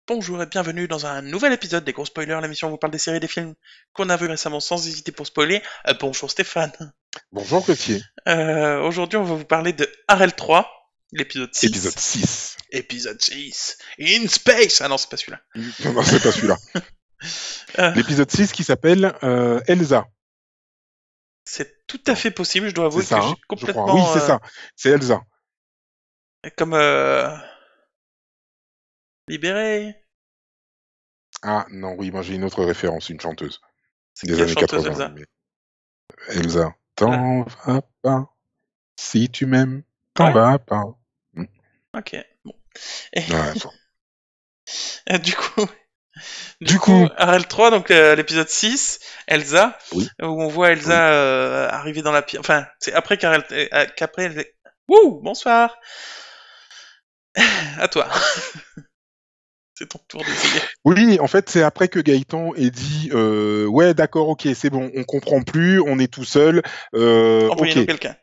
Bonjour et bienvenue dans un nouvel épisode des Gros Spoilers, l'émission où on vous parle des séries et des films qu'on a vus récemment sans hésiter pour spoiler. Bonjour Stéphane. Bonjour Gauthier, Aujourd'hui on va vous parler de Harel 3, l'épisode 6. épisode 6. Épisode 6. In Space. Ah non, c'est pas celui-là. Non, c'est pas celui-là. Euh, L'épisode 6 qui s'appelle Elsa. c'est tout à fait possible, je dois C'est avouer que ça, j'ai hein, je crois. Oui, complètement... c'est ça. C'est Elsa. comme... libéré. Ah non, oui, moi j'ai une autre référence, une chanteuse C'est qui des la années chanteuse 80. Elsa? Mais Elsa, Là. t'en vas pas. Si tu m'aimes, Ah t'en ouais. vas pas. Ok. Bon. Et, Ouais, bon. du coup... Du Du coup, coup, Harel 3, donc l'épisode 6, Elsa, oui, où on voit oui. Elsa arriver dans la pièce. Enfin, c'est après qu'après elle... Wouh, bonsoir. À toi. C'est ton tour d'essayer. Oui, en fait, c'est après que Gaëtan ait dit ouais, d'accord, ok, c'est bon, on comprend plus, on est tout seul, ok, Envoyez-nous quelqu'un.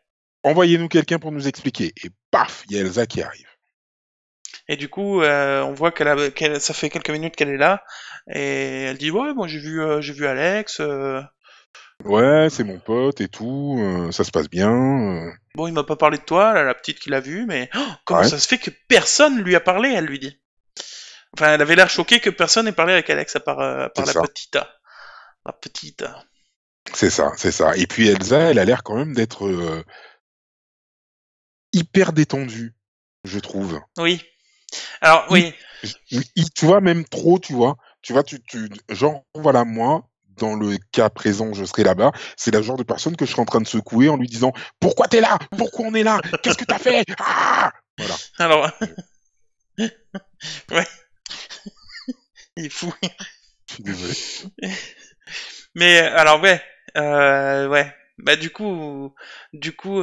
envoyez-nous quelqu'un pour nous expliquer. Et paf, il y a Elsa qui arrive. Et du coup, on voit ça fait quelques minutes qu'elle est là, et elle dit ouais, moi j'ai vu Alex. Ouais, c'est mon pote et tout, ça se passe bien. Bon, il m'a pas parlé de toi, là, la petite qui l'a vu, mais comment Ouais, ça se fait que personne lui a parlé? Elle lui dit. Enfin, elle avait l'air choquée que personne n'ait parlé avec Alex à part c'est ça, la petite. c'est ça, c'est ça. Et puis Elsa, elle a l'air quand même d'être hyper détendue, je trouve. Oui. Alors, Hy- oui. Tu vois, même trop, tu vois. Genre, voilà, moi, dans le cas présent, je serais là-bas, c'est la genre de personne que je serais en train de secouer en lui disant pourquoi t'es là? Pourquoi on est là? Qu'est-ce que t'as fait? Ah! Voilà. Alors, ouais, il est fou. Je suis désolé. Mais alors ouais, ouais. Bah du coup,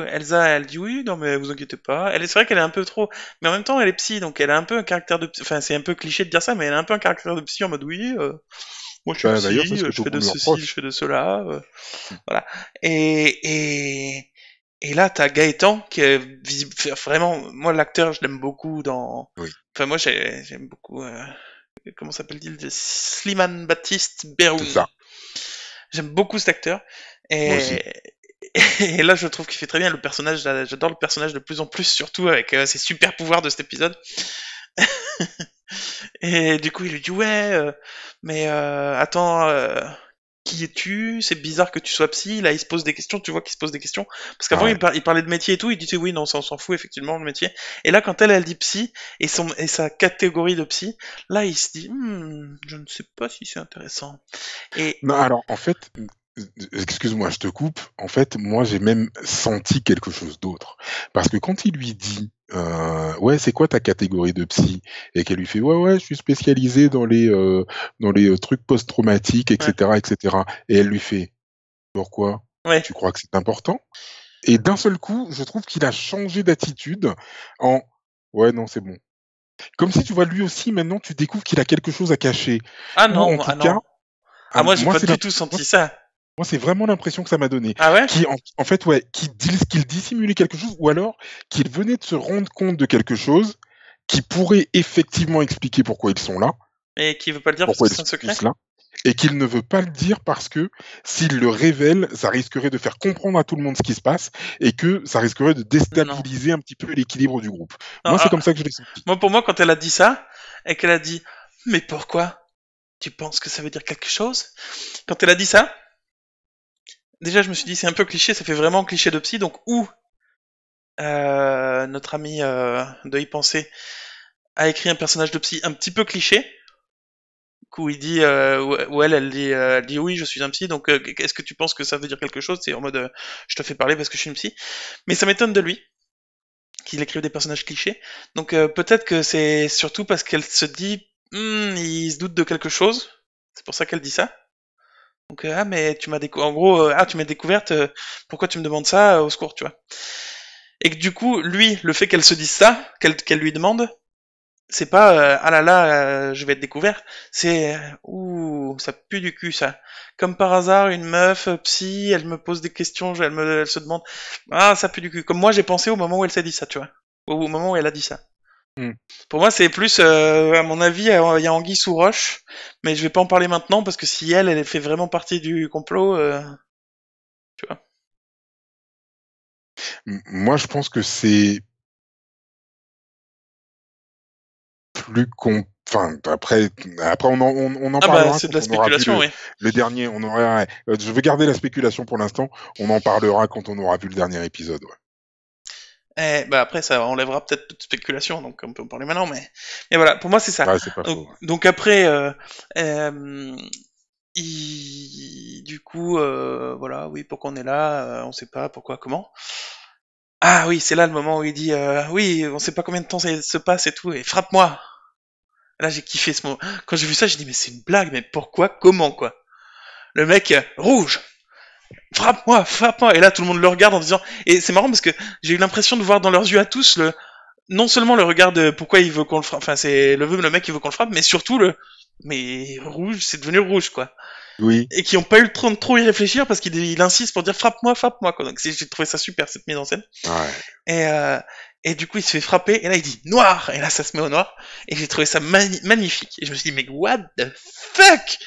Elsa, elle dit oui, non mais vous inquiétez pas. C'est vrai qu'elle est un peu trop, mais en même temps, elle est psy, donc elle a un peu un caractère de, enfin c'est un peu cliché de dire ça, mais elle a un peu un caractère de psy en mode oui, moi je suis Bah, d'ailleurs, c'est psy, ce que je tout fais le de monde lui ceci, je reproche. fais de cela, voilà. Et là, t'as Gaëtan qui est visible, vraiment, moi l'acteur, je l'aime beaucoup dans, Oui, enfin moi j'aime beaucoup, comment s'appelle-t-il, Slimane Baptiste c'est Beroun. ça. J'aime beaucoup cet acteur. Moi aussi. Et, et là, je trouve qu'il fait très bien le personnage. J'adore le personnage de plus en plus, surtout avec ses super pouvoirs de cet épisode. Et du coup, il lui dit ouais, mais attends, qui es-tu? C'est bizarre que tu sois psy. Là, il se pose des questions. Tu vois qu'il se pose des questions parce qu'avant, Ouais. il parlait de métier et tout. Il disait oui, non, ça on s'en fout effectivement le métier. Et là, quand elle dit psy et sa catégorie de psy, là, il se dit je ne sais pas si c'est intéressant. Et Non, alors, en fait, excuse-moi, je te coupe. En fait, moi, j'ai même senti quelque chose d'autre. Parce que quand il lui dit, ouais, c'est quoi ta catégorie de psy? Et qu'elle lui fait, ouais, ouais, je suis spécialisée dans les trucs post-traumatiques, ouais, etc., etc. Et elle lui fait, pourquoi? ouais. Tu crois que c'est important? Et d'un seul coup, je trouve qu'il a changé d'attitude en, ouais, non, c'est bon. Comme si, tu vois, lui aussi, maintenant, tu découvres qu'il a quelque chose à cacher. Ah Ou en non, tout ah cas, non. Ah moi j'ai moi, pas c'est du tout senti ça. moi, c'est vraiment l'impression que ça m'a donné. Ah ouais? En fait, ouais, qu'il dissimulait quelque chose ou alors qu'il venait de se rendre compte de quelque chose qui pourrait effectivement expliquer pourquoi ils sont là, Et qui veut pas le dire parce pourquoi que ils c'est un sont secret? tous là, et qu'il ne veut pas le dire parce que s'il le révèle, ça risquerait de faire comprendre à tout le monde ce qui se passe et que ça risquerait de Non. déstabiliser un petit peu l'équilibre du groupe. Non, Moi, c'est comme ça que je l'ai senti. moi pour moi quand elle a dit ça et qu'elle a dit mais pourquoi? Tu penses que ça veut dire quelque chose? Quand elle a dit ça, déjà je me suis dit c'est un peu cliché, ça fait vraiment cliché de psy donc où notre ami de y penser a écrit un personnage de psy un petit peu cliché où il dit où elle dit oui je suis un psy donc est-ce que tu penses que ça veut dire quelque chose? C'est en mode je te fais parler parce que je suis une psy. Mais ça m'étonne de lui qu'il écrive des personnages clichés. Donc peut-être que c'est surtout parce qu'elle se dit, il se doute de quelque chose. C'est pour ça qu'elle dit ça. Donc ah mais tu m'as découvert, en gros ah tu m'as découverte, pourquoi tu me demandes ça, au secours, tu vois. Et que du coup lui, le fait qu'elle se dise ça, qu'elle lui demande, c'est pas ah là là, je vais être découvert. C'est ouh ça pue du cul ça. Comme par hasard une meuf psy, elle me pose des questions, elle se demande ah ça pue du cul. Comme moi j'ai pensé au moment où elle s'est dit ça, tu vois. Au moment où elle a dit ça. Hmm. Pour moi, c'est plus, à mon avis, il y a anguille sous roche, mais je vais pas en parler maintenant parce que si elle fait vraiment partie du complot, tu vois. Moi, je pense que c'est plus enfin, après on en Ah bah, parlera c'est de quand la on aura vu spéculation, oui. le dernier. Je vais garder la spéculation pour l'instant. On en parlera quand on aura vu le dernier épisode. Ouais. Bah après, ça enlèvera peut-être toute spéculation, donc on peut en parler maintenant, mais voilà, pour moi, c'est ça. Ouais, c'est pas Donc, faux. Ouais. donc après, du coup, voilà, oui, pourquoi on est là, on sait pas, pourquoi, comment. Ah oui, c'est là le moment où il dit, oui, on sait pas combien de temps ça se passe et tout, et frappe-moi. Là, j'ai kiffé ce moment. Quand j'ai vu ça, j'ai dit, mais c'est une blague, mais pourquoi, comment, quoi. Le mec, rouge, frappe-moi, frappe-moi. Et là, tout le monde le regarde en disant, et c'est marrant parce que j'ai eu l'impression de voir dans leurs yeux à tous non seulement le regard de pourquoi il veut qu'on le frappe, enfin, c'est le mec qui veut qu'on le frappe, mais surtout mais rouge, c'est devenu rouge, quoi. Oui. Et qui ont pas eu le temps de trop y réfléchir parce qu'il insiste pour dire frappe-moi, quoi. Donc j'ai trouvé ça super, cette mise en scène. Ouais. Et, euh, et du coup, il se fait frapper, et là, il dit noir, et là, ça se met au noir, et j'ai trouvé ça magnifique. Et je me suis dit, mais what the fuck?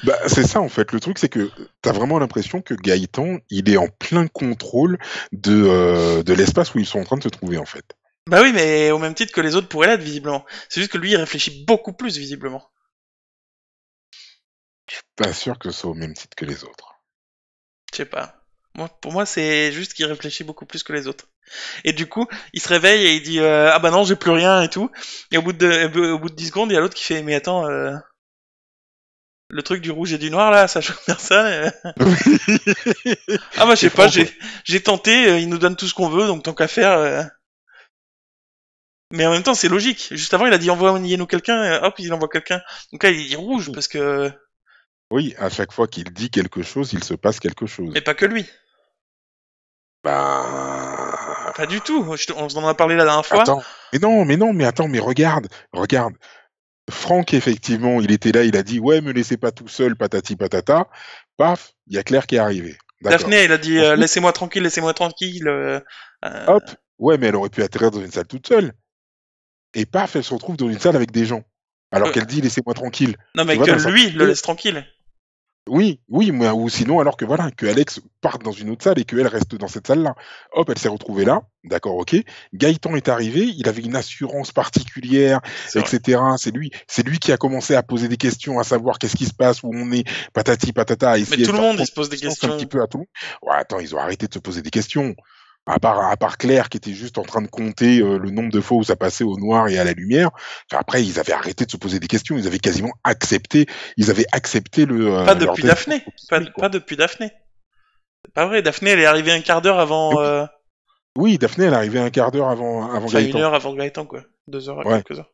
Bah, c'est ça en fait. Le truc, c'est que t'as vraiment l'impression que Gaëtan, il est en plein contrôle de l'espace où ils sont en train de se trouver en fait. Bah oui, mais au même titre que les autres pourraient l'être, visiblement. C'est juste que lui, il réfléchit beaucoup plus, visiblement. Pas sûr que ce soit au même titre que les autres. Je sais pas. Moi, pour moi, c'est juste qu'il réfléchit beaucoup plus que les autres. Et du coup, il se réveille et il dit ah bah non, j'ai plus rien et tout. Et au bout de 10 secondes, il y a l'autre qui fait mais attends, le truc du rouge et du noir là, ça choque personne. Ah bah je sais pas, j'ai tenté, il nous donne tout ce qu'on veut, donc tant qu'à faire. Mais en même temps, c'est logique. Juste avant, il a dit envoyez-nous quelqu'un, hop, il envoie quelqu'un. Donc là, il dit rouge parce que. Oui, à chaque fois qu'il dit quelque chose, il se passe quelque chose. Mais pas que lui. Bah. Pas du tout. On en a parlé la dernière fois. Attends. Mais attends, mais regarde. Franck, effectivement, il était là, il a dit ouais, me laissez pas tout seul, patati patata. Paf, il y a Claire qui est arrivée. D'accord. Daphné, elle a dit Ensuite, laissez-moi tranquille, laissez-moi tranquille. hop, ouais, mais elle aurait pu atterrir dans une salle toute seule. Et paf, elle se retrouve dans une salle avec des gens. Alors Euh, qu'elle dit laissez-moi tranquille. non, Tu mais vois, que dans un sens lui le où- laisse tranquille. oui, ou sinon, alors que voilà, que Alex parte dans une autre salle et qu'elle reste dans cette salle-là. Hop, elle s'est retrouvée là, d'accord, ok. Gaëtan est arrivé, il avait une assurance particulière, C'est vrai. etc. C'est lui qui a commencé à poser des questions, à savoir qu'est-ce qui se passe, où on est, patati patata, à Mais essayer tout de le faire monde, il prendre se pose des conscience un petit questions. peu à tout le monde. Ouais, attends, ils ont arrêté de se poser des questions. À part Claire qui était juste en train de compter le nombre de fois où ça passait au noir et à la lumière, enfin, après ils avaient arrêté de se poser des questions, ils avaient quasiment accepté, Pas leur depuis destin. Daphné. Pas depuis Daphné. C'est pas vrai. Daphné, elle est arrivée un quart d'heure Mais avant. oui, oui, Daphné, elle arrivait un quart d'heure avant Enfin, une Gaëtan. heure avant Gaëtan, quoi. 2 heures à Ouais. quelques heures.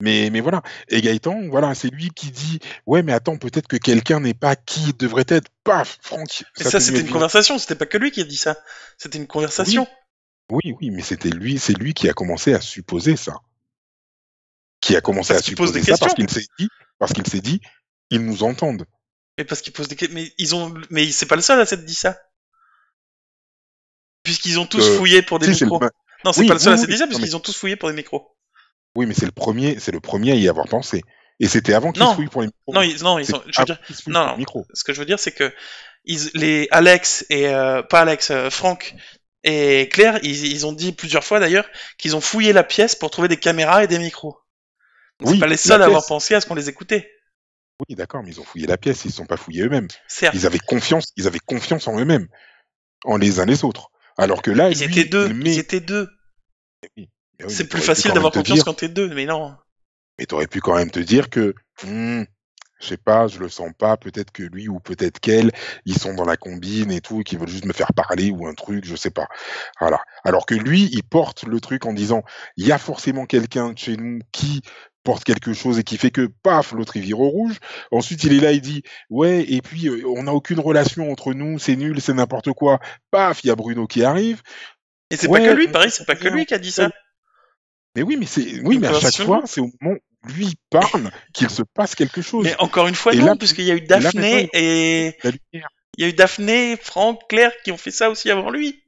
Mais voilà. Et Gaëtan, voilà, c'est lui qui dit, ouais, mais attends, peut-être que quelqu'un n'est pas qui il devrait être. Paf, Franck, Mais sa ça, tenue c'était est une bien. conversation. C'était pas que lui qui a dit ça. C'était une conversation. Oui, oui, mais c'est lui qui a commencé à supposer ça. Qui a commencé Parce à qu'il pose des supposer ça questions. parce qu'il s'est dit, ils nous entendent. Mais parce qu'il pose des questions. Mais c'est pas le seul à s'être dit ça. Puisqu'ils ont tous Euh, fouillé pour des si, c'est le, micros. Non, c'est pas oui, le oui, seul à s'être oui. dit ça, Non, mais, puisqu'ils ont tous fouillé pour des micros. oui, mais c'est le premier à y avoir pensé. Et c'était avant qu'ils se Non, fouillent pour les micros. non, C'est je veux avant dire, qu'ils se fouillent non, pour le non. micro. Ce que je veux dire, c'est que les Alex et pas Alex, Franck et Claire, ils ont dit plusieurs fois d'ailleurs qu'ils ont fouillé la pièce pour trouver des caméras et des micros. Donc c'est pas Oui, les la seuls à avoir pièce. pensé à ce qu'on les écoutait. Oui, d'accord, mais ils ont fouillé la pièce, ils ne se sont pas fouillés eux-mêmes. Certes, Ils avaient confiance en eux-mêmes, en les uns les autres. Alors que là, lui, il ils met. étaient deux. Oui, C'est mais plus t'aurais pu facile quand même d'avoir te confiance dire, quand t'es deux, mais non. mais t'aurais pu quand même te dire que, je sais pas, je le sens pas, peut-être que lui ou peut-être qu'elle, ils sont dans la combine et tout, et qu'ils veulent juste me faire parler ou un truc, je sais pas. Voilà. Alors que lui, il porte le truc en disant, il y a forcément quelqu'un de chez nous qui porte quelque chose et qui fait que, paf, l'autre il vire au rouge. Ensuite, il est là, il dit, ouais, et puis on n'a aucune relation entre nous, c'est nul, c'est n'importe quoi. Paf, il y a Bruno qui arrive. Et c'est pas que Ouais, lui, on pareil, c'est comprend pas que rien, lui qui a dit ça. mais oui, C'est une mais à chaque conversation de fois, groupe. c'est au moment où lui parle qu'il se passe quelque Mais chose. encore une fois, Et là, non, puisqu'il y a eu et là maintenant, il Daphné et la lumière. il y a eu Daphné, Franck, Claire qui ont fait ça aussi avant lui.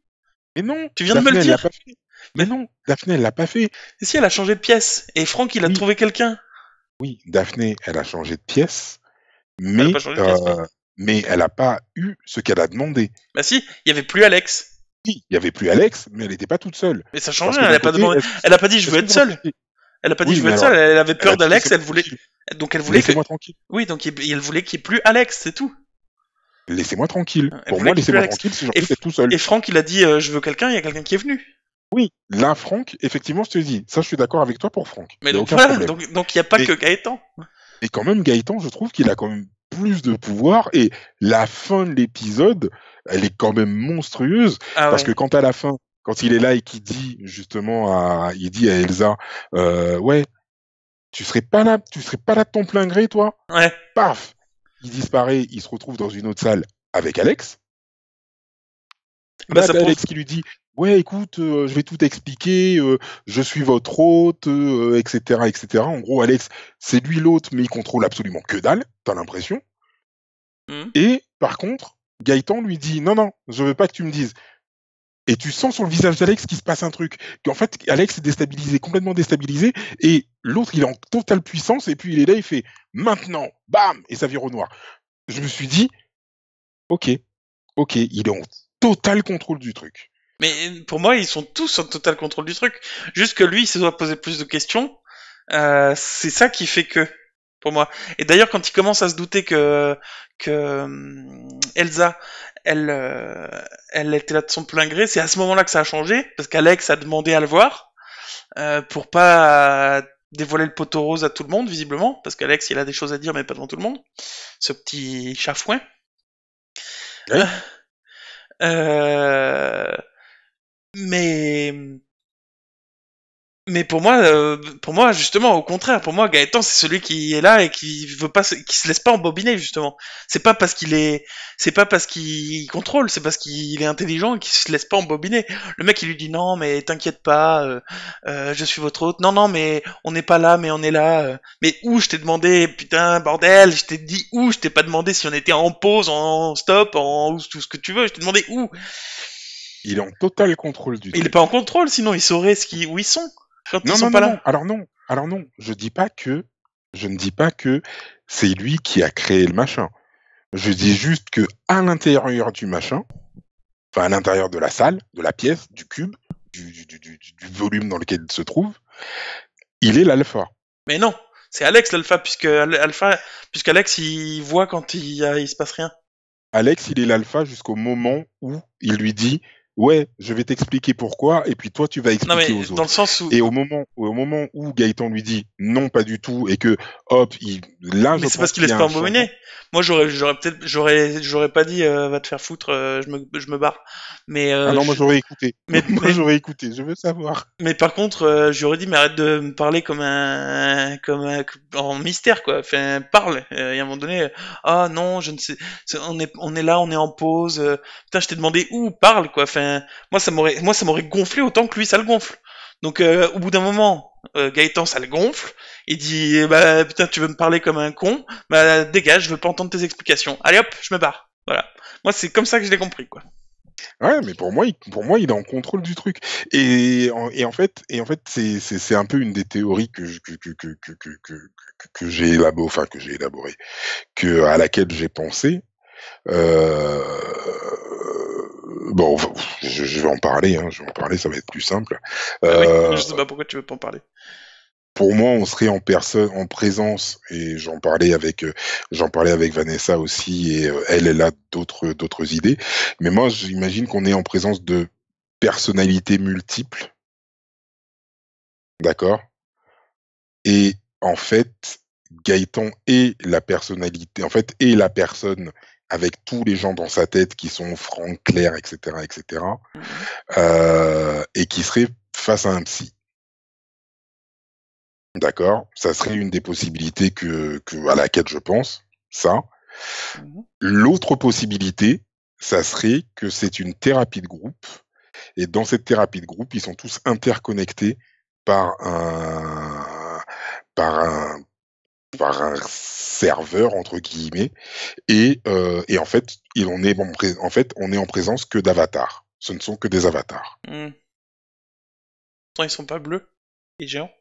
Mais non, Tu viens de me le Daphné, elle l'a dire. pas fait. Mais Mais non, Daphné, elle l'a pas fait. si, elle a changé de pièce. Et Franck, il a Oui, trouvé quelqu'un. oui, Daphné, elle a changé de pièce, Elle a pas mais, changé de pièce, non. euh, mais elle n'a pas eu ce qu'elle a demandé. Bah si, il y avait plus Alex. Oui, il y avait plus Alex, mais elle n'était pas toute seule. Mais ça change Parce que rien, elle d'un a pas côté, demandé. Elle a pas dit je veux est-ce que être vous seule. remarquez? Elle a pas dit Oui, je veux mais être alors, seule, elle avait elle a peur dit d'Alex, laissez-moi elle voulait. tranquille. Donc elle voulait que. Laissez-moi tranquille. Oui, donc elle voulait qu'il n'y ait plus Alex, c'est tout. Laissez-moi tranquille. Elle Pour voulait moi, qu'il n'y ait plus laissez-moi Alex. tranquille si j'ai Et, envie d'être tout seul. et Franck, il a dit je veux quelqu'un, il y a quelqu'un qui est venu. Oui, là, Franck, effectivement, je te dis, ça, je suis d'accord avec toi pour Franck. Mais Il n'y a donc aucun voilà, problème. donc il n'y a pas Mais, que Gaëtan. mais quand même, Gaëtan, je trouve qu'il a quand même plus de pouvoir et la fin de l'épisode, elle est quand même monstrueuse Ah parce que ouais. quand à la fin, quand il est là et qu'il dit justement il dit à Elsa, ouais, tu serais pas là de ton plein gré, toi? Ouais. Paf! Il disparaît, il se retrouve dans une autre salle avec Alex. Bah Là, ça t'as prouve. Alex qui lui dit, ouais, écoute, je vais tout expliquer, je suis votre hôte, etc., etc. En gros, Alex, c'est lui l'hôte, mais il contrôle absolument que dalle, t'as l'impression. Hmm. Et par contre, Gaëtan lui dit, non, non, je veux pas que tu me dises. Et tu sens sur le visage d'Alex qu'il se passe un truc. Qu'en fait, Alex est déstabilisé, complètement déstabilisé, et l'autre, il est en totale puissance, et puis il est là, il fait, maintenant, bam, et ça vire au noir. Je me suis dit, ok, ok, il est en total contrôle du truc. Mais pour moi, ils sont tous en total contrôle du truc. Juste que lui, il se doit poser plus de questions. C'est ça qui fait que, pour moi. Et d'ailleurs, quand il commence à se douter que Elsa, elle, elle était là de son plein gré, c'est à ce moment-là que ça a changé, parce qu'Alex a demandé à le voir pour pas dévoiler le poteau rose à tout le monde, visiblement, parce qu'Alex, il a des choses à dire, mais pas devant tout le monde. Ce petit chafouin. Oui, Euh, mais Mais pour moi, justement, au contraire, pour moi, Gaëtan, c'est celui qui est là et qui veut pas, qui se laisse pas embobiner, justement. C'est pas parce qu'il contrôle, c'est parce qu'il est intelligent et qu'il se laisse pas embobiner. Le mec, il lui dit non, mais t'inquiète pas, je suis votre hôte. Non, non, mais on n'est pas là, mais on est là. Mais où je t'ai demandé, putain, bordel, je t'ai dit où, je t'ai pas demandé si on était en pause, en stop, en tout ce que tu veux. Je t'ai demandé où. il est en total contrôle du Il est pas truc. en contrôle, sinon il saurait où ils sont quand ils Non, sont non, pas non, là. non. Alors non. Alors non. Je ne dis pas que c'est lui qui a créé le machin. Je dis juste que à l'intérieur du machin, enfin à l'intérieur de la salle, de la pièce, du cube, du volume dans lequel il se trouve, il est l'alpha. Mais non, c'est Alex l'alpha, puisqu'Alex il voit quand il se passe rien. Alex, il est l'alpha jusqu'au moment où il lui dit ouais, je vais t'expliquer pourquoi, et puis toi tu vas Non expliquer mais aux dans le autres. sens où, Et au moment où Gaëtan lui dit non, pas du tout, et que hop, là mais je c'est parce pense qu'il qu'il y laisse a pas un changement. embobiner. Moi j'aurais pas dit va te faire foutre, je me barre. Mais Ah non, moi j'aurais écouté. mais Moi mais j'aurais écouté, je veux savoir. Mais par contre, j'aurais dit, mais arrête de me parler en mystère, quoi. Enfin, parle. Et à un moment donné, ah non, je ne sais, on est là, on est en pause. Putain, je t'ai demandé où, parle, quoi. Enfin, moi, ça m'aurait gonflé autant que lui, ça le gonfle. Donc, au bout d'un moment, Gaëtan, ça le gonfle. Il dit, bah, putain, tu veux me parler comme un con? Bah, dégage, je veux pas entendre tes explications. Allez hop, je me barre. Voilà. Moi, c'est comme ça que je l'ai compris, quoi. Ouais, mais pour moi, il est en contrôle du truc. Et en fait, c'est un peu une des théories que j'ai élaboré, enfin que j'ai élaboré, à laquelle j'ai pensé. Euh, bon, enfin, je vais en parler, hein, je vais en parler, ça va être plus simple. Bah oui, je Euh, sais pas pourquoi tu veux pas en parler. pour moi, on serait en personne, en présence, et j'en parlais avec Vanessa aussi, et elle a d'autres idées. Mais moi, j'imagine qu'on est en présence de personnalités multiples, d'accord? Et en fait, Gaëtan est la personnalité, en fait, est la personne avec tous les gens dans sa tête qui sont Franck, Claire, etc., etc., Mhm. et qui serait face à un psy. D'accord? Ça serait une des possibilités à laquelle je pense, ça. Mhm. L'autre possibilité, ça serait que c'est une thérapie de groupe, et dans cette thérapie de groupe, ils sont tous interconnectés par un, par un, par un serveur, entre guillemets, et en fait, en fait, on est en présence que d'avatars. Ce ne sont que des avatars. Hmm. Pourtant, ils sont pas bleus et géants.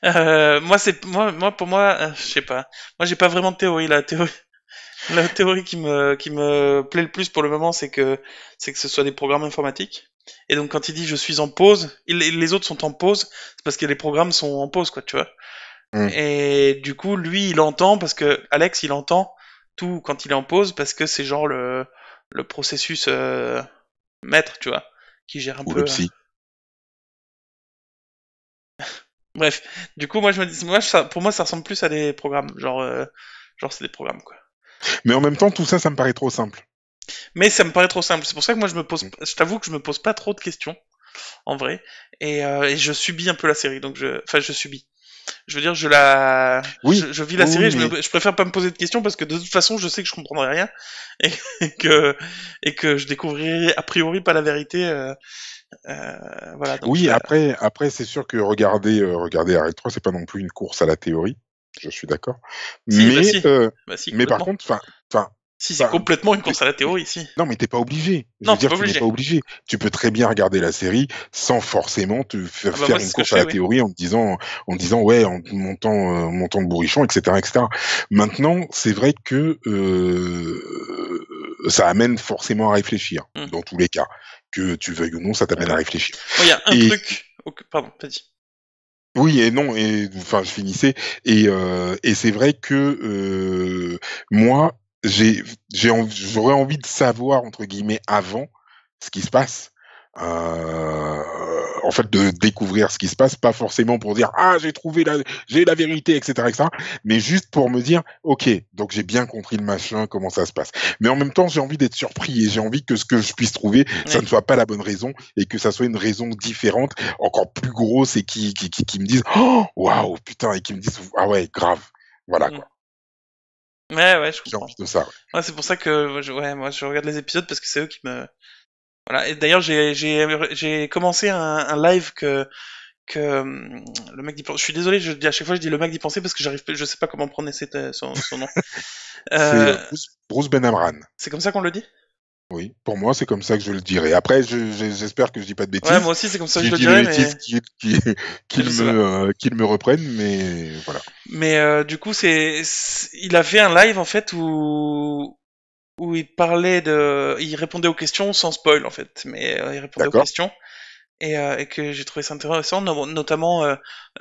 Moi pour moi, je sais pas. Moi j'ai pas vraiment de théorie. La théorie qui me plaît le plus pour le moment, c'est que ce soit des programmes informatiques. Et donc quand il dit je suis en pause, les autres sont en pause, c'est parce que les programmes sont en pause, quoi, tu vois. Hmm. Et du coup, lui, il entend parce que Alex, il entend tout quand il est en pause parce que c'est genre le processus maître, tu vois, qui gère un Ou le peu. psy. Bref, du coup, moi je me dis, pour moi, ça ressemble plus à des programmes, genre c'est des programmes, quoi. Mais en même temps, tout ça, ça me paraît trop simple. Mais ça me paraît trop simple. C'est pour ça que moi Hmm. je t'avoue que je me pose pas trop de questions en vrai, et je subis un peu la série. Enfin, je subis. Je veux dire, Oui, je vis la oui, série. oui, mais Je préfère pas me poser de questions parce que de toute façon, je sais que je comprendrai rien et, et que et que je découvrirai a priori pas la vérité. Voilà, donc oui. Après, c'est sûr que regarder Arrêt 3, c'est pas non plus une course à la théorie. Je suis d'accord. si, Mais, bah si, mais par complètement. contre, enfin, Si, c'est enfin, complètement une tu- course à la théorie, si. non, mais t'es pas obligé. Je Non, veux t'es dire, pas tu n'es obligé. pas obligé. Tu peux très bien regarder la série sans forcément te faire Ah bah moi, faire c'est une ce que je course à fais, la oui. théorie en disant ouais, en montant de bourrichon, etc., etc. Maintenant, c'est vrai que ça amène forcément à réfléchir Hmm. dans tous les cas, que tu veuilles ou non, ça t'amène à D'accord. réfléchir. Moi, il y a un Et truc. Pardon, vas-y. oui et non, et enfin je finissais, et c'est vrai que moi j'aurais envie de savoir entre guillemets avant ce qui se passe. En fait, de découvrir ce qui se passe, pas forcément pour dire ah j'ai la vérité, etc., etc., mais juste pour me dire ok, donc j'ai bien compris le machin, comment ça se passe. Mais en même temps, j'ai envie d'être surpris et j'ai envie que ce que je puisse trouver, ça Ouais. ne soit pas la bonne raison et que ça soit une raison différente, encore plus grosse, et qui me disent oh waouh putain, et qui me disent ah ouais grave, voilà Hmm. quoi. Ouais, ouais, je J'ai comprends. envie de ça. Ouais. Ouais, c'est pour ça que moi, je regarde les épisodes parce que c'est eux qui me. Voilà. Et d'ailleurs, j'ai commencé un live le mec d'y penser. Je suis désolé, à chaque fois je dis le mec d'y penser parce que je sais pas comment prononcer son nom. C'est Euh, Bruce Ben Amran. c'est comme ça qu'on le dit? Oui, pour moi, c'est comme ça que je le dirais. Après, j'espère que je dis pas de Ouais, moi bêtises. aussi c'est comme ça que Si je je le dis des dirais, bêtises, mais je sais pas. qu'il me reprenne, mais voilà. Mais du coup, il a fait un live en fait où il répondait aux questions sans spoil en fait, mais il répondait aux D'accord? questions et que j'ai trouvé ça intéressant, notamment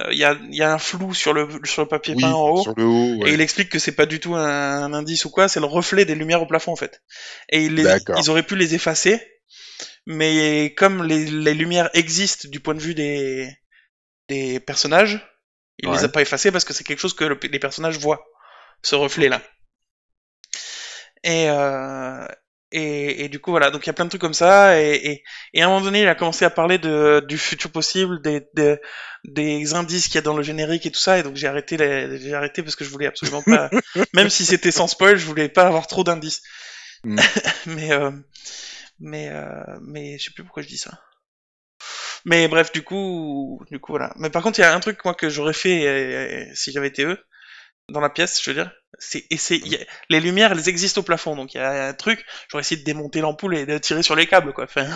il y a un flou sur le papier peint Oui, en haut sur le haut, et ouais. il explique que c'est pas du tout un indice ou quoi, c'est le reflet des lumières au plafond en fait. Et D'accord. ils auraient pu les effacer, mais comme les lumières existent du point de vue des personnages, il les a Ouais. pas effacées parce que c'est quelque chose que les personnages voient, ce reflet Ok. là. Et, euh, et du coup, voilà. Donc, il y a plein de trucs comme ça. Et à un moment donné, il a commencé à parler du futur possible, des indices qu'il y a dans le générique et tout ça. Et donc, j'ai arrêté parce que je voulais absolument pas, même si c'était sans spoil, je voulais pas avoir trop d'indices. Hmm. Mais, mais je sais plus pourquoi je dis ça. Mais bref, du coup, voilà. Mais par contre, il y a un truc, moi, que j'aurais fait si j'avais été eux, dans la pièce, je veux dire. Les lumières, elles existent au plafond, donc il y a un truc. J'aurais essayé de démonter l'ampoule et de tirer sur les câbles, quoi. Enfin,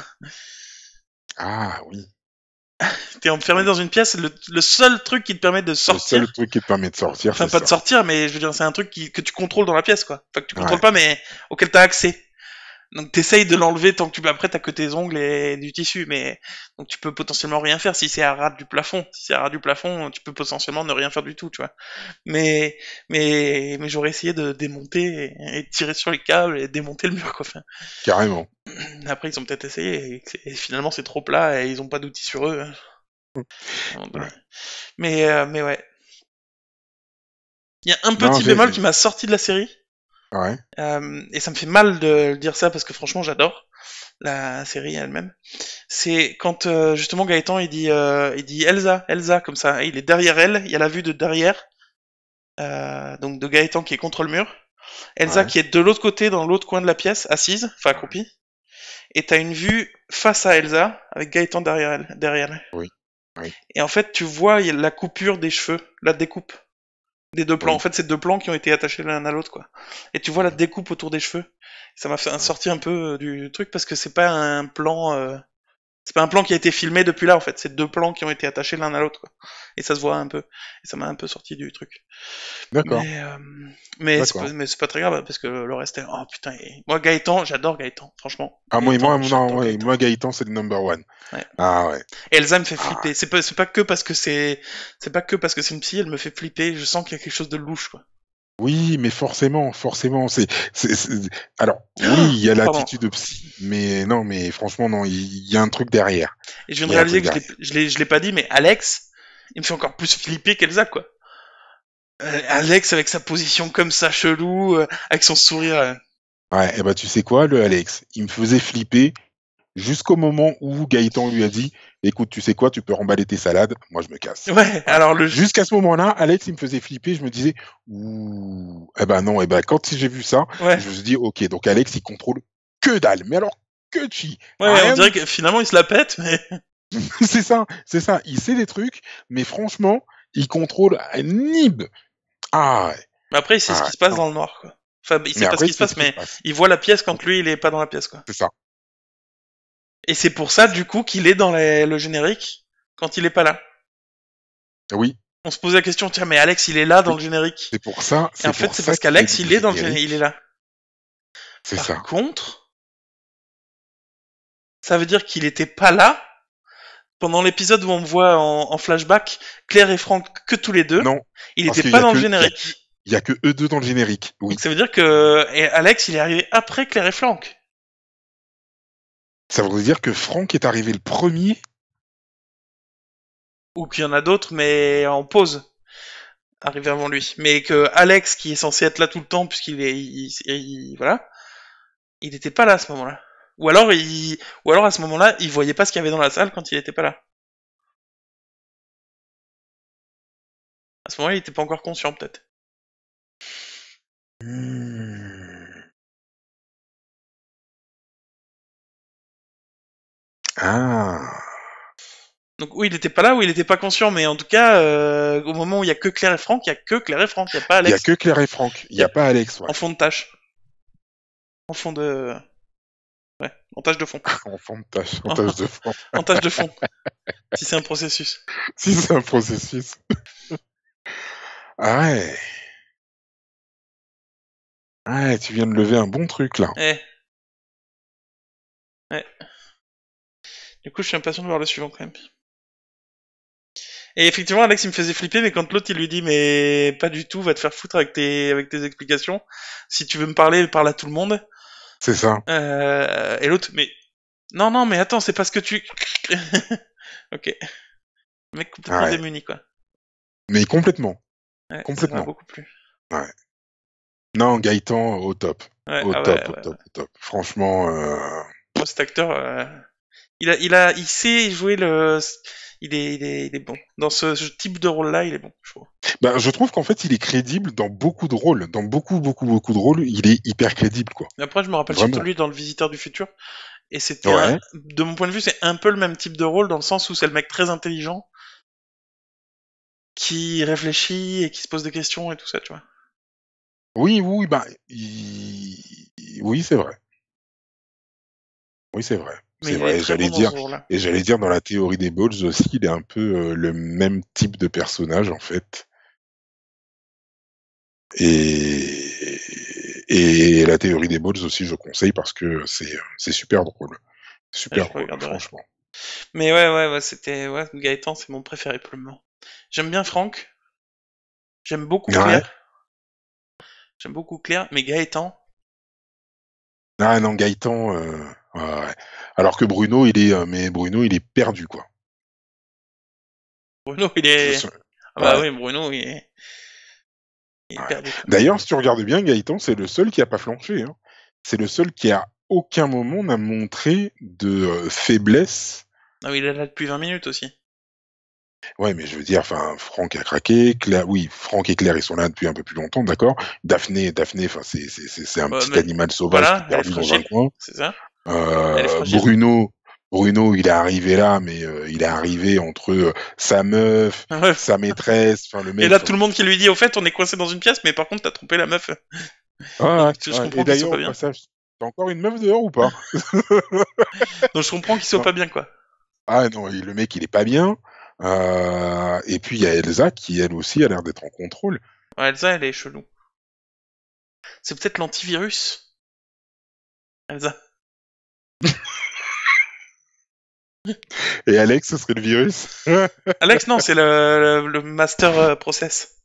Ah oui. t'es enfermé dans une pièce, le seul truc qui te permet de Le seul sortir, truc qui te permet de sortir, enfin c'est pas de ça. sortir, mais je veux dire, c'est un truc que tu contrôles dans la pièce, quoi. Enfin que tu contrôles Ouais. pas, mais auquel t'as accès. Donc t'essayes de l'enlever tant que tu peux. Après, t'as que tes ongles et du tissu, mais donc tu peux potentiellement rien faire si c'est à ras du plafond. Si c'est à ras du plafond, tu peux potentiellement ne rien faire du tout, tu vois. Mais mais j'aurais essayé de démonter et de tirer sur les câbles et démonter le mur, quoi. Enfin, Carrément. après, ils ont peut-être essayé et finalement c'est trop plat et ils ont pas d'outils sur eux, hein, à un moment donné. Ouais. Mais ouais, il y a un Non, petit bémol qui m'a sorti de la série. ouais. Et ça me fait mal de dire ça parce que franchement j'adore la série elle-même. C'est quand justement Gaëtan il dit Elsa, Elsa comme ça, et il est derrière elle, il y a la vue de derrière, donc de Gaëtan qui est contre le mur, Elsa Ouais. qui est de l'autre côté dans l'autre coin de la pièce, assise, enfin Ouais. accroupie, et t'as une vue face à Elsa avec Gaëtan derrière elle. Oui. Oui. Et en fait tu vois il y a la coupure des cheveux, la découpe. Des deux plans. En Oui. fait, c'est deux plans qui ont été attachés l'un à l'autre, quoi. Et tu vois la découpe autour des cheveux. Ça m'a fait sortir un peu du truc parce que c'est pas un plan qui a été filmé depuis là, en fait. C'est deux plans qui ont été attachés l'un à l'autre, quoi. Et ça se voit un peu. Et ça m'a un peu sorti du truc. D'accord, Mais, d'accord. mais c'est pas très grave parce que le reste est, oh putain. Moi, Gaëtan, j'adore Gaëtan. Franchement. Ah, Gaëtan, non, j'adore ouais, Gaëtan. moi, Gaëtan, c'est le number one. Ouais. Ah ouais. Et Elsa me fait Ah, flipper. C'est pas que parce que c'est pas que parce que c'est une psy, elle me fait flipper. Je sens qu'il y a quelque chose de louche, quoi. oui, mais forcément, forcément, alors, oui, il y a Pardon. l'attitude de psy, mais non, mais franchement, non, il y a un truc derrière. Et je viens Il de y a un truc réaliser que derrière. je l'ai pas dit, mais Alex, il me fait encore plus flipper qu'Elsa, quoi. Alex avec sa position comme ça, chelou, avec son sourire. Ouais, et bah, tu sais quoi, le Alex, il me faisait flipper jusqu'au moment où Gaëtan lui a dit, écoute, tu sais quoi, tu peux remballer tes salades, moi je me casse. Ouais, Voilà. alors Jusqu'à ce moment-là, Alex, il me faisait flipper, je me disais, ouh, eh ben non, eh ben quand j'ai vu ça, ouais, je me suis dit, ok, donc Alex, il contrôle que dalle, mais alors que chi, ouais, on rien dirait du que finalement il se la pète, mais c'est ça, il sait des trucs, mais franchement, il contrôle un nib. Ah ouais, mais après il sait ce ah qui ouais, se passe non. dans le noir, quoi. Enfin, il sait Mais pas ce après, qui se c'est passe, ce qui se mais passe. il voit la pièce quand lui il est pas dans la pièce, quoi. C'est ça, Et c'est pour c'est ça, ça. du coup, qu'il est dans le générique quand il est pas là. Oui, On se posait la question, tiens, mais Alex il est là dans oui. le générique. Et en C'est fait, pour c'est ça parce qu'il est qu'Alex dans il le est dans le générique, il est générique. là. C'est Par ça. contre, ça veut dire qu'il était pas là pendant l'épisode où on me voit en flashback Claire et Franck que tous les deux. Non, Il parce était qu'il y pas a dans le que, générique. il y a que eux deux dans le générique. Donc Oui. ça veut dire que Alex, il est arrivé après Claire et Franck. Ça voudrait dire que Franck est arrivé le premier. Ou qu'il y en a d'autres, mais en pause, arrivé avant lui. Mais que Alex, qui est censé être là tout le temps, puisqu'il est... voilà, il était pas là à ce moment-là. Ou alors à ce moment-là, il voyait pas ce qu'il y avait dans la salle quand il était pas là. À ce moment-là, il était pas encore conscient, peut-être. Hmm. Ah. Donc oui, il était pas là ou il était pas conscient, mais en tout cas, au moment où il y a que Claire et Franck, il y a que Claire et Franck, il y a pas Il y a Alex. que Claire et Franck. Il Il n'y y a a pas Alex, ouais. en fond de tâche, en fond de, ouais, en tâche de fond, En fond de tâche, en tâche de fond. en tâche de fond, si c'est un processus. Si c'est un processus. Ah ouais. Ouais, tu viens de lever un bon truc là. Eh, ouais. Du coup, je suis impatient de voir le suivant quand même. Et effectivement, Alex, il me faisait flipper, mais quand l'autre, il lui dit, mais pas du tout, va te faire foutre avec tes explications. Si tu veux me parler, parle à tout le monde. C'est ça. Et l'autre, mais, non, non, mais attends, c'est parce que tu... ok. Le mec complètement Ouais. démuni, quoi. Mais complètement. Ouais, ça m'a Complètement. beaucoup plu. Ouais. Non, Gaëtan, au top. Ouais, Au ah top, ouais, au ouais. top, au top. Franchement, Moi, cet acteur, il sait jouer il est bon. Dans ce type de rôle-là, il est bon, je trouve. bah, je trouve qu'en fait, il est crédible dans beaucoup de rôles. Dans beaucoup, beaucoup, beaucoup de rôles, il est hyper crédible, quoi. Après, je me rappelle surtout de Vraiment. lui dans Le Visiteur du Futur. Et c'était Ouais. de mon point de vue, c'est un peu le même type de rôle dans le sens où c'est le mec très intelligent qui réfléchit et qui se pose des questions et tout ça, tu vois. Oui, oui, bah, oui, c'est vrai. Oui, c'est vrai. Mais C'est il est vrai. très bon dans ce rôle-là. Et j'allais dire dans la théorie des Balls aussi, il est un peu le même type de personnage en fait. Et la théorie des Balls aussi, je conseille parce que c'est super drôle, Ouais, super je drôle, regarderai. franchement. Mais ouais, c'était, ouais, Gaëtan, c'est mon préféré pour le moment. J'aime bien Franck. J'aime beaucoup Ouais. Claire. J'aime beaucoup Claire, mais Gaëtan, Ah non, Gaëtan. Ouais, ouais. Alors que Bruno, mais Bruno, il est perdu quoi. Bruno, il Je- est, je- ah bah Ouais. oui, Bruno, il est Ouais. perdu, quoi. D'ailleurs, si tu regardes bien, Gaëtan, c'est le seul qui a pas flanché, hein. C'est le seul qui à aucun moment n'a montré de faiblesse. Ah oui, il est là depuis 20 minutes aussi. Ouais, mais je veux dire, enfin, Franck a craqué, Claire, oui, Franck et Claire, ils sont là depuis un peu plus longtemps, d'accord. Daphné, enfin, c'est un petit Mais animal sauvage qui est voilà, elle est perdu dans un fragile, coin. c'est ça. Elle est fragile. Bruno, Bruno, il est arrivé là, mais il est arrivé entre sa meuf, Ouais. sa maîtresse, enfin le Et mec. là, tout le monde qui lui dit, au fait, on est coincé dans une pièce, mais par contre, t'as trompé la meuf. Ouais, Donc, ouais, je ouais. Et comprends qu'il soit d'ailleurs, pas au bien. passage, t'as encore une meuf dehors ou pas? Donc, je comprends qu'il soit Non. pas bien, quoi. Ah non, le mec, il est pas bien. Et puis il y a Elsa qui, elle aussi, a l'air d'être en contrôle. Ouais, Elsa, elle est chelou. C'est peut-être l'antivirus, Elsa. Et Alex, ce serait le virus. Alex, non, c'est le master process.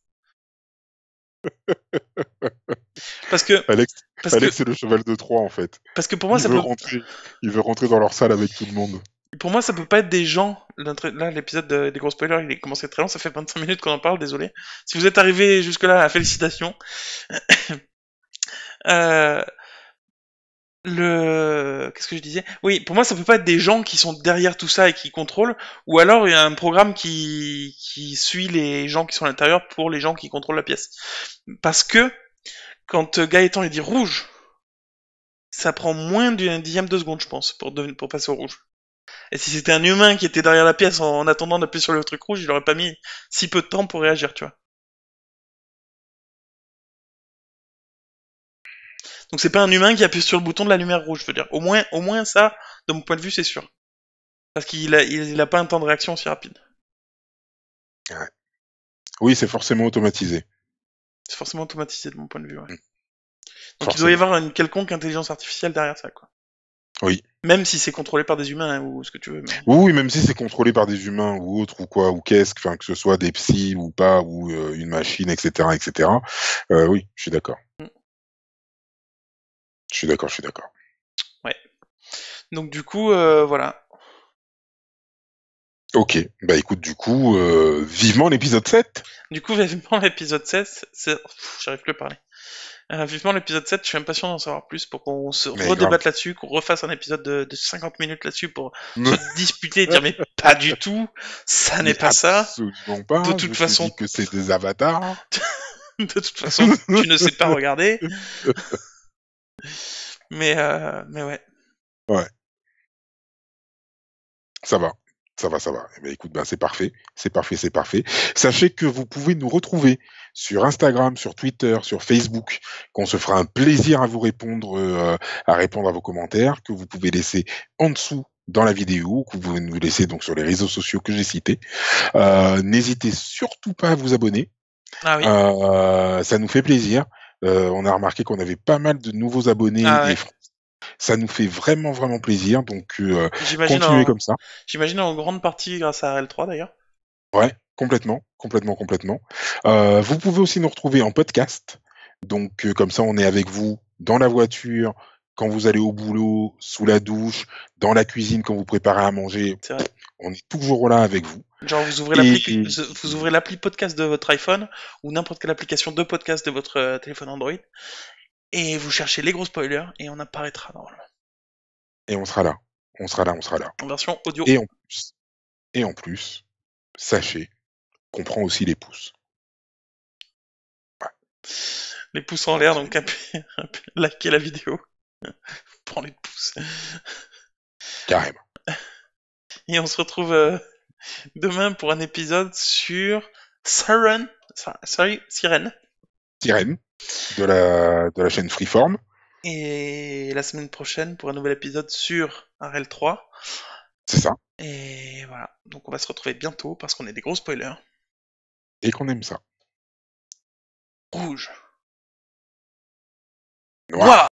Parce que, Alex, parce que, Alex, c'est le cheval de Troie en fait. parce que pour moi, Il ça veut peut, rentrer, il veut rentrer dans leur salle avec tout le monde. pour moi, ça peut pas être des gens. Là, l'épisode des gros spoilers, il est commencé très long, ça fait 25 minutes qu'on en parle, désolé. Si vous êtes arrivé jusque-là, félicitations. Euh, Qu'est-ce que je disais? Oui, pour moi, ça peut pas être des gens qui sont derrière tout ça et qui contrôlent, ou alors il y a un programme qui suit les gens qui sont à l'intérieur pour les gens qui contrôlent la pièce. Parce que, quand Gaëtan il dit rouge, ça prend moins d'un dixième de seconde, je pense, pour passer au rouge. Et si c'était un humain qui était derrière la pièce en attendant d'appuyer sur le truc rouge, il aurait pas mis si peu de temps pour réagir, tu vois. Donc c'est pas un humain qui appuie sur le bouton de la lumière rouge, je veux dire. Au moins ça, de mon point de vue, c'est sûr. Parce il a pas un temps de réaction aussi rapide. Ouais. Oui, c'est forcément automatisé. C'est forcément automatisé de mon point de vue, ouais. Donc il doit y Forcément. avoir une quelconque intelligence artificielle derrière ça, quoi. Oui. Même si c'est contrôlé par des humains, hein, ou ce que tu veux, mais... Oui, oui, même si c'est contrôlé par des humains ou autres ou quoi, ou qu'est-ce, enfin que ce soit des psys ou pas, ou une machine, etc., etc. Oui, je suis d'accord. Mm. Je suis d'accord, je suis d'accord. Ouais. Donc du coup, voilà. Ok, bah écoute, du coup, vivement l'épisode 7. Du coup, vivement l'épisode 7, j'arrive plus à parler. Vivement l'épisode 7, je suis impatient d'en savoir plus pour qu'on se Mais grave. redébatte là-dessus, qu'on refasse un épisode de 50 minutes là-dessus pour se disputer et dire mais pas du tout, ça n'est Mais pas ça. absolument De pas, je toute te façon, dis que c'est des avatars. de toute façon, tu ne sais pas regarder. Mais ouais. Ouais, ça va. Ça va, ça va. Eh ben, écoute, ben, c'est parfait. C'est parfait, c'est parfait. Sachez que vous pouvez nous retrouver sur Instagram, sur Twitter, sur Facebook, qu'on se fera un plaisir à répondre à vos commentaires, que vous pouvez laisser en dessous dans la vidéo, que vous pouvez nous laisser donc sur les réseaux sociaux que j'ai cités. N'hésitez surtout pas à vous abonner. Ah oui. Ça nous fait plaisir. On a remarqué qu'on avait pas mal de nouveaux abonnés Ah et ouais. ça nous fait vraiment, vraiment plaisir. Donc, J'imagine continuez en, comme ça. j'imagine en grande partie grâce à RL3 d'ailleurs. Ouais, complètement, complètement, complètement. Vous pouvez aussi nous retrouver en podcast. Donc, comme ça, on est avec vous dans la voiture, quand vous allez au boulot, sous la douche, dans la cuisine, quand vous préparez à manger. C'est vrai. On est toujours là avec vous. Genre Et vous ouvrez l'appli podcast de votre iPhone ou n'importe quelle application de podcast de votre téléphone Android et vous cherchez les gros spoilers et on apparaîtra normalement on sera là. On sera là, on sera là. en version audio. Et en plus, et en plus, sachez qu'on prend aussi les pouces. Les pouces en l'air, donc likez la vidéo. Prends les pouces. Carrément. Et on se retrouve demain pour un épisode sur Sirène. Sirène de la chaîne Freeform. Et la semaine prochaine pour un nouvel épisode sur RL3. C'est ça. Et voilà. Donc on va se retrouver bientôt parce qu'on est des gros spoilers. Et qu'on aime ça. Rouge. Noir.